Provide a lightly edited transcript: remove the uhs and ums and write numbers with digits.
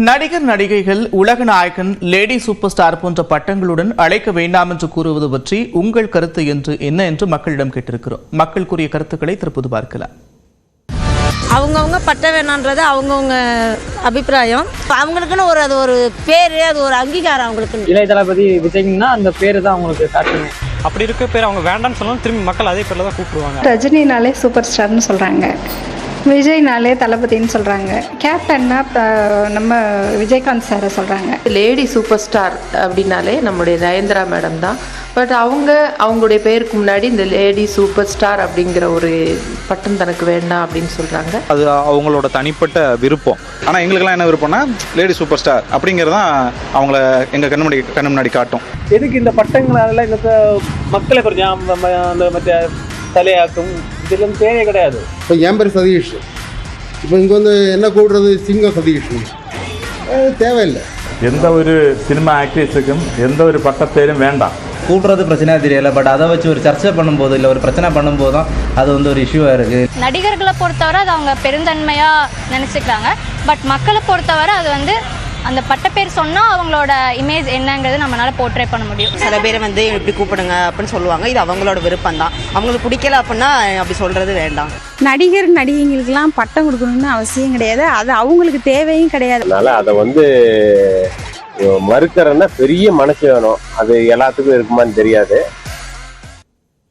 நடிகர் நடிகைகள் உலக நாயகன் லேடி சூப்பர் ஸ்டார் போன்ற பட்டங்களுடன் அழைக்க வேண்டாம் என்று கூறுவது பற்றி உங்கள் கருத்து என்ன என்று மக்களிடம் கேட்டிருக்கிறோம். மக்கள் கூறிய கருத்துக்களை திருப்பது பார்க்கலாம். அவங்கவுங்க பட்ட வேணான்றது அவங்கவுங்க அபிப்பிராயம். அவங்களுக்குன்னு அது ஒரு பேர், அது ஒரு அங்கீகாரம். அவங்களுக்கு இளைய தளபதி விஜய்னா அந்த பேர் தான் அவங்களுக்கு காட்டணும். அப்படி இருக்க பேர் அவங்க வேண்டாம்னு சொன்னாலும் திரும்பி மக்கள் அதே பேரில் தான் கூப்பிடுவாங்க. ரஜினினாலே சூப்பர் ஸ்டார்னு சொல்கிறாங்க, விஜய்னாலே தளபதின்னு சொல்கிறாங்க, கேப்டன்னா நம்ம விஜயகாந்த் சாரை சொல்கிறாங்க. லேடி சூப்பர் ஸ்டார் அப்படின்னாலே நம்முடைய நயன்தாரா மேடம் தான். பட் அவங்களுடைய பேருக்கு முன்னாடி இந்த லேடி சூப்பர் ஸ்டார் அப்படிங்கிற ஒரு பட்டம் தனக்கு வேண்டாம் அப்படின்னு சொல்கிறாங்க. அது அவங்களோட தனிப்பட்ட விருப்பம். ஆனால் எங்களுக்கெல்லாம் என்ன விருப்பம்னா லேடி சூப்பர் ஸ்டார் அப்படிங்கிறது தான் அவங்கள எங்கள் கண்ணு முன்னாடி காட்டும். எதுக்கு இந்த பட்டங்களால இந்த மக்களை கொஞ்சம் அந்த மற்ற தலையாக்கும் இதெல்லாம் தேவையே கிடையாது. இப்போ என் பேர் சதீஷ், இப்போ இங்கே வந்து என்ன கூடுறது சிங்கம் சதீஷ், தேவையில்லை. எந்த ஒரு சினிமா ஆக்ட்ரஸுக்கும் எந்த ஒரு பட்டப்பேரும் வேண்டாம். கூடுறது பிரச்சனையாக தெரியல, பட் அதை வச்சு ஒரு சர்ச்சை பண்ணும்போது இல்லை ஒரு பிரச்சனை பண்ணும்போது தான் அது வந்து ஒரு இஷ்யூவாக இருக்குது. நடிகர்களை பொறுத்தவரை அது அவங்க பெருந்தன்மையாக நினச்சிக்கிறாங்க. பட் மக்களை பொறுத்தவரை அது வந்து அந்த பட்டப்பேர் சொன்னால் அவங்களோட இமேஜ் என்னங்கிறது நம்மளால் போர்ட்ரே பண்ண முடியும். சில பேர் வந்து இப்படி கூப்பிடுங்க அப்படின்னு சொல்லுவாங்க. இது அவங்களோட விருப்பம் தான். அவங்களுக்கு பிடிக்கல அப்படின்னா அப்படி சொல்கிறது வேண்டாம். நடிகர் நடிகைங்களுக்கெல்லாம் பட்டம் கொடுக்கணும்னு அவசியம் கிடையாது, அது அவங்களுக்கு தேவையும் கிடையாது. அதனால அதை வந்து மறுக்கிறன்னா பெரிய மனசு வேணும். அது எல்லாத்துக்கும் இருக்குமான்னு தெரியாது.